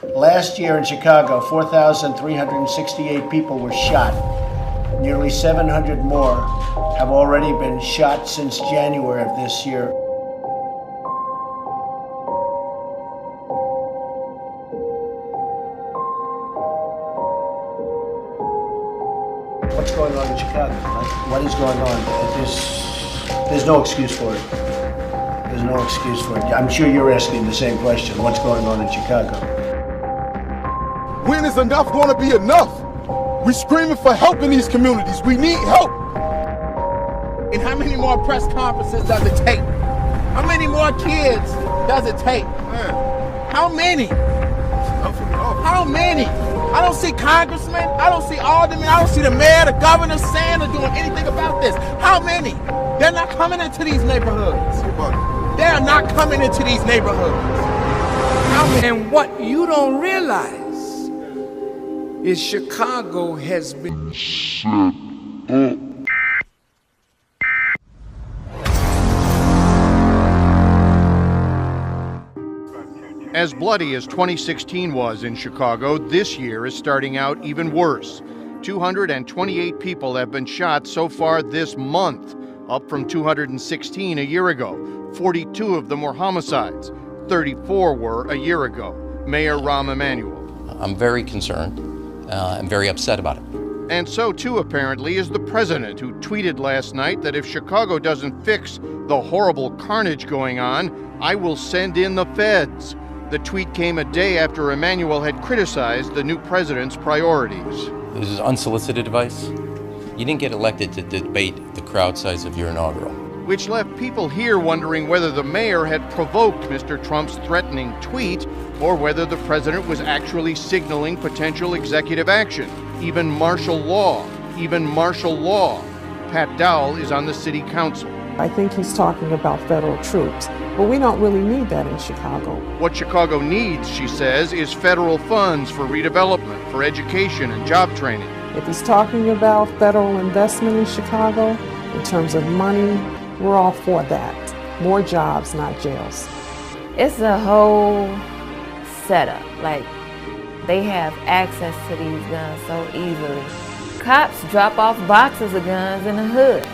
Last year in Chicago, 4,368 people were shot. Nearly 700 more have already been shot since January of this year. What's going on in Chicago? What is going on? There's no excuse for it. There's no excuse for it. I'm sure you're asking the same question. What's going on in Chicago? When is enough going to be enough? We're screaming for help in these communities. We need help. And how many more press conferences does it take? How many more kids does it take? How many? How many? I don't see congressmen, I don't see aldermen, I don't see the mayor, the governor saying or doing anything about this. How many? They're not coming into these neighborhoods. They are not coming into these neighborhoods. And what you don't realize is Chicago has been set up. As bloody as 2016 was in Chicago, this year is starting out even worse. 228 people have been shot so far this month, up from 216 a year ago. 42 of them were homicides. 34 were a year ago. Mayor Rahm Emanuel. I'm very concerned. I'm very upset about it. And so too, apparently, is the president, who tweeted last night that if Chicago doesn't fix the horrible carnage going on, I will send in the feds. The tweet came a day after Emanuel had criticized the new president's priorities. This is unsolicited advice. You didn't get elected to debate the crowd size of your inaugural. Which left people here wondering whether the mayor had provoked Mr. Trump's threatening tweet or whether the president was actually signaling potential executive action, even martial law. Pat Dowell is on the city council. I think he's talking about federal troops, but we don't really need that in Chicago. What Chicago needs, she says, is federal funds for redevelopment, for education and job training. If he's talking about federal investment in Chicago, in terms of money, we're all for that. More jobs, not jails. It's a whole setup. Like, they have access to these guns so easily. Cops drop off boxes of guns in the hood.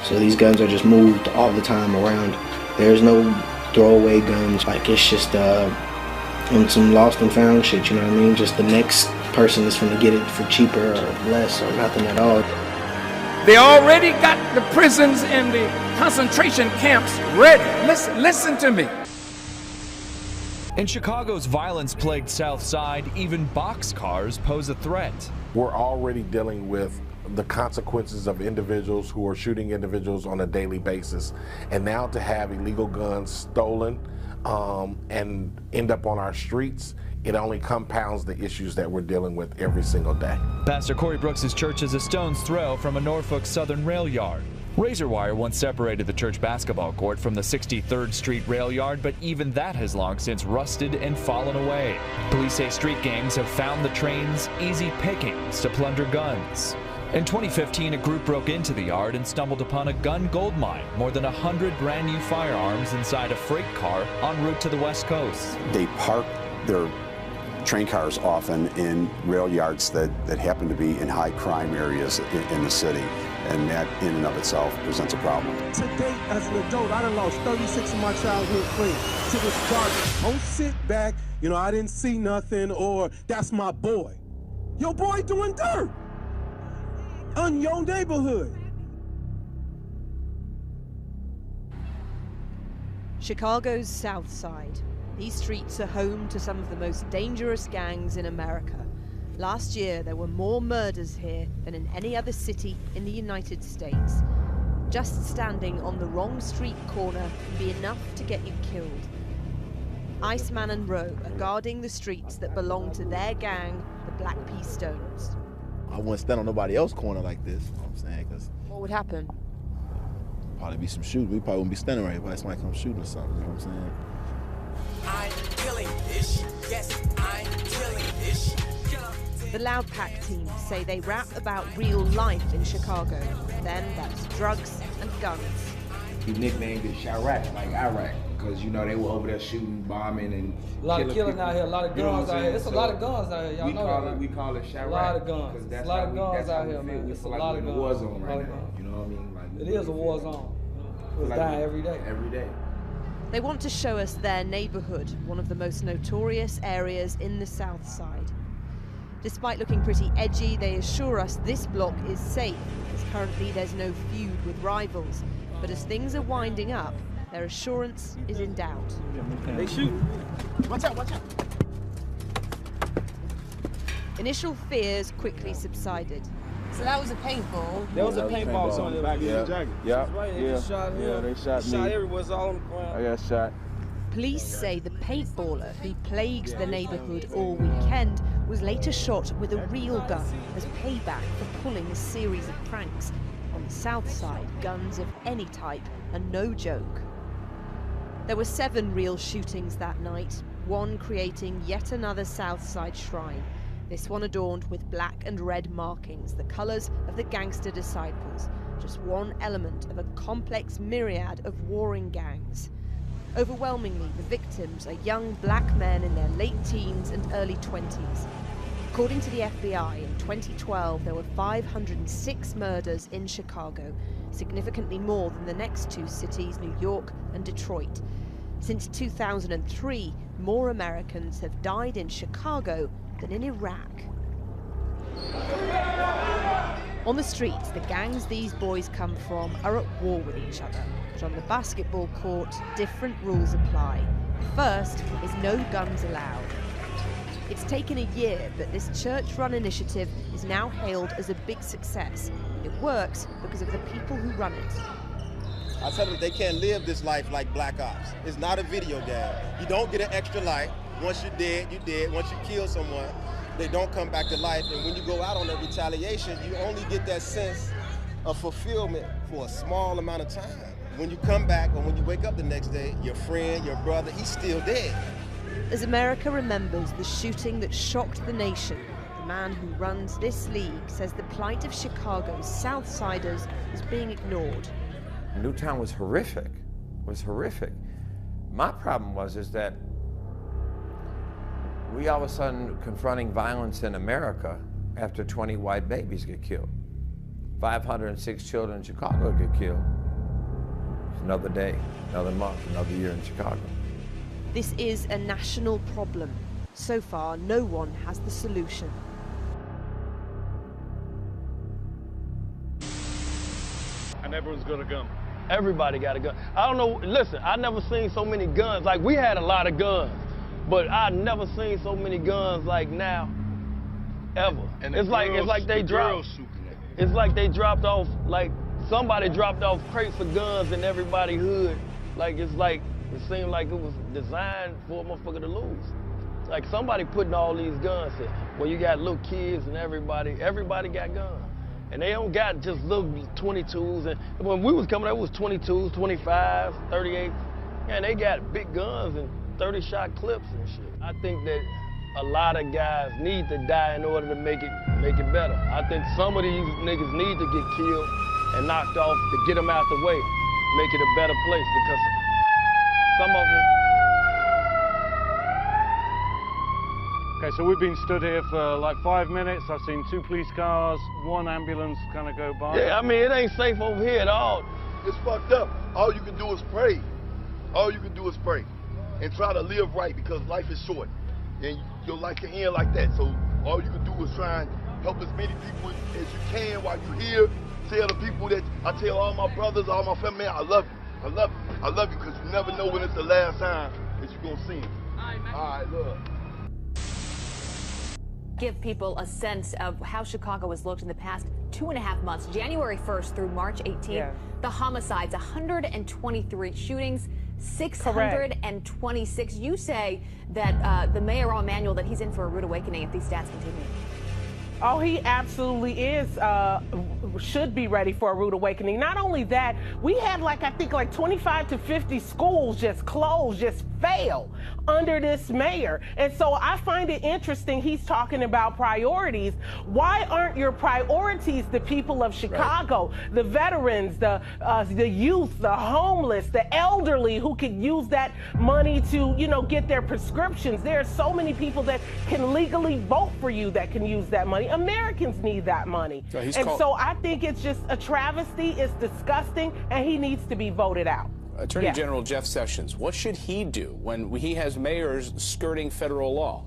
So these guns are just moved all the time around. There's no throwaway guns. Like, it's just some lost and found shit, you know what I mean? Just the next person is going to get it for cheaper or less or nothing at all. They already got the prisons and the concentration camps ready. Listen to me. In Chicago's violence-plagued South Side, even boxcars pose a threat. We're already dealing with the consequences of individuals who are shooting individuals on a daily basis. And now to have illegal guns stolen and end up on our streets, it only compounds the issues that we're dealing with every single day. Pastor Corey Brooks' church is a stone's throw from a Norfolk Southern rail yard. Razor wire once separated the church basketball court from the 63rd Street rail yard, but even that has long since rusted and fallen away. Police say street gangs have found the train's easy pickings to plunder guns. In 2015, a group broke into the yard and stumbled upon a gun goldmine, more than 100 brand new firearms inside a freight car en route to the West Coast. They park their train cars often in rail yards that happen to be in high crime areas in the city, and that in and of itself presents a problem. To date, as an adult, I done lost 36 of my childhood friends to this garbage. Don't sit back, I didn't see nothing, or that's my boy. Your boy doing dirt on your neighborhood. Chicago's South Side. These streets are home to some of the most dangerous gangs in America. Last year, there were more murders here than in any other city in the United States. Just standing on the wrong street corner can be enough to get you killed. Iceman and Roe are guarding the streets that belong to their gang, the Black Pea Stones. I wouldn't stand on nobody else's corner like this, you know what I'm saying? Cause what would happen? Probably be some shooting. We probably wouldn't be standing right here if somebody come shooting or something, you know what I'm saying? I'm killing this. Yes, I'm killing this. The Loud Pack team say they rap about real life in Chicago. Then that's drugs and guns. He nicknamed it Chirac, like Iraq. Cause you know they were over there shooting, bombing, and a lot of killing out here, a lot of guns out here. It's a lot of guns out here. Y'all know that. We call it Chirac. A lot of guns. That's a lot of guns that's out we here, feel. man. We It's a feel like lot we're of in a guns. war zone right now. You know what I mean? Like, it is a war zone. It's like dying every day. Every day. They want to show us their neighborhood, one of the most notorious areas in the South Side. Despite looking pretty edgy, they assure us this block is safe, as currently there's no feud with rivals. But as things are winding up, their assurance is in doubt. They shoot. Watch out, watch out. Initial fears quickly subsided. So that was a paintball? There was a paintball on the back of your jacket. Yeah, right. They just shot him. Yeah, they shot me. Shot everywhere, it's all on the ground. I got shot. Police say the paintballer who plagued the neighborhood all weekend was later shot with a real gun as payback for pulling a series of pranks. On the South Side, guns of any type are no joke. There were 7 real shootings that night, one creating yet another South Side shrine. This one adorned with black and red markings, the colours of the gangster disciples, just one element of a complex myriad of warring gangs. Overwhelmingly, the victims are young black men in their late teens and early 20s. According to the FBI, in 2012 there were 506 murders in Chicago, significantly more than the next 2 cities, New York and Detroit. Since 2003, more Americans have died in Chicago than in Iraq. On the streets, the gangs these boys come from are at war with each other. But on the basketball court, different rules apply. First is no guns allowed. It's taken a year, but this church-run initiative is now hailed as a big success. It works because of the people who run it. I tell them they can't live this life like Black Ops. It's not a video game. You don't get an extra life. Once you're dead, you're dead. Once you kill someone, they don't come back to life. And when you go out on that retaliation, you only get that sense of fulfillment for a small amount of time. When you come back or when you wake up the next day, your friend, your brother, he's still dead. As America remembers the shooting that shocked the nation, the man who runs this league says the plight of Chicago's Southsiders is being ignored. Newtown was horrific, My problem is that we all of a sudden confronting violence in America after 20 white babies get killed. 506 children in Chicago get killed. It's another day, another month, another year in Chicago. This is a national problem. So far, no one has the solution. And everyone's got a gun. Everybody got a gun. I don't know, listen, I never seen so many guns. Like, we had a lot of guns, but I never seen so many guns like now, ever. And it's like they dropped. It's like they dropped off, like somebody dropped off crates of guns in everybody's hood. Like, it seemed like it was designed for a motherfucker to lose. Like somebody putting all these guns here. Well, you got little kids and everybody got guns. And they don't got just little 22s. And when we was coming up, it was 22s, 25s, 38s. And they got big guns and 30-shot clips and shit. I think that a lot of guys need to die in order to make it better. I think some of these niggas need to get killed and knocked off to get them out the way, make it a better place, because some of them. Okay, so we've been stood here for like 5 minutes. I've seen 2 police cars, 1 ambulance kind of go by. Yeah, I mean, it ain't safe over here at all. It's fucked up. All you can do is pray. All you can do is pray and try to live right, because life is short and your life can end like that. So all you can do is try and help as many people as you can while you're here. Tell the people that, I tell all my brothers, all my family, man, I love you. I love you. I love you, because you never know when it's the last time that you're gonna see them. All right, look. Give people a sense of how Chicago has looked in the past 2.5 months, January 1st through March 18th. Yeah. The homicides, 123 shootings, 626. You say that the mayor, Rahm Emanuel, that he's in for a rude awakening if these stats continue. Oh, he absolutely is, should be ready for a rude awakening. Not only that, we had I think 25 to 50 schools just closed, just fail under this mayor. And so I find it interesting he's talking about priorities. Why aren't your priorities the people of Chicago, the veterans, the youth, the homeless, the elderly who could use that money to, get their prescriptions? There are so many people that can legally vote for you that can use that money. Americans need that money. So I think it's just a travesty. It's disgusting, and he needs to be voted out. Attorney General Jeff Sessions, what should he do when he has mayors skirting federal law?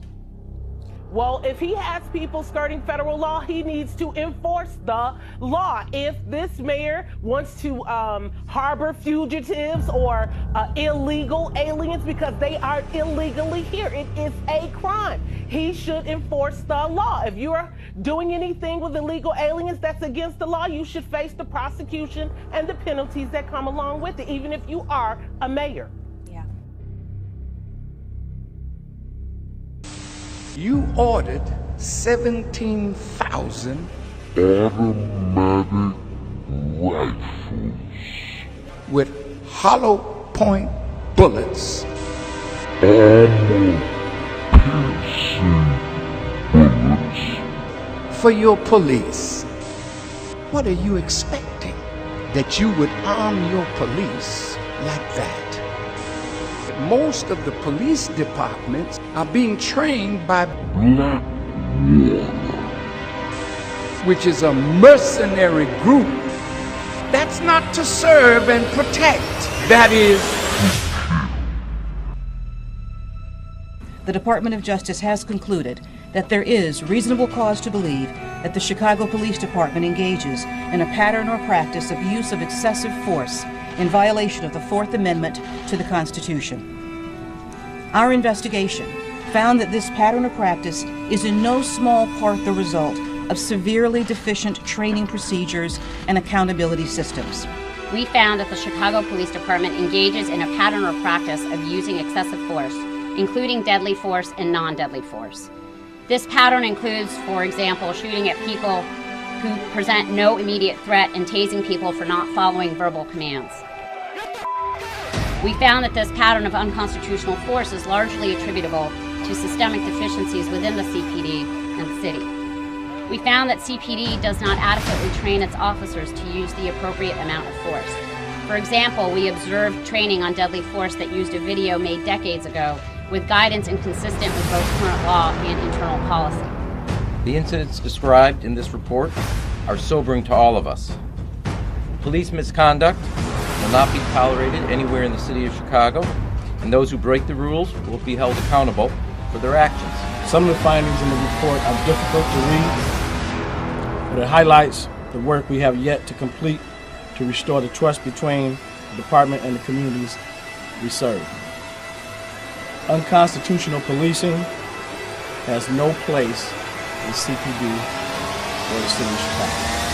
Well, if he has people skirting federal law, he needs to enforce the law. If this mayor wants to harbor fugitives or illegal aliens because they are illegally here, it is a crime. He should enforce the law. If you're doing anything with illegal aliens that's against the law, you should face the prosecution and the penalties that come along with it, even if you are a mayor. You ordered 17,000 automatic rifles with hollow point bullets. Armor-piercing bullets. For your police. What are you expecting? That you would arm your police like that? Most of the police departments are being trained by Blackwater, which is a mercenary group. That's not to serve and protect. That is. The Department of Justice has concluded that there is reasonable cause to believe that the Chicago Police Department engages in a pattern or practice of use of excessive force in violation of the Fourth Amendment to the Constitution. Our investigation found that this pattern or practice is in no small part the result of severely deficient training procedures and accountability systems. We found that the Chicago Police Department engages in a pattern or practice of using excessive force, including deadly force and non-deadly force. This pattern includes, for example, shooting at people who present no immediate threat and tasing people for not following verbal commands. We found that this pattern of unconstitutional force is largely attributable to systemic deficiencies within the CPD and the city. We found that CPD does not adequately train its officers to use the appropriate amount of force. For example, we observed training on deadly force that used a video made decades ago with guidance inconsistent with both current law and internal policy. The incidents described in this report are sobering to all of us. Police misconduct will not be tolerated anywhere in the city of Chicago, and those who break the rules will be held accountable for their actions. Some of the findings in the report are difficult to read, but it highlights the work we have yet to complete to restore the trust between the department and the communities we serve. Unconstitutional policing has no place in CPD or the city of Chicago.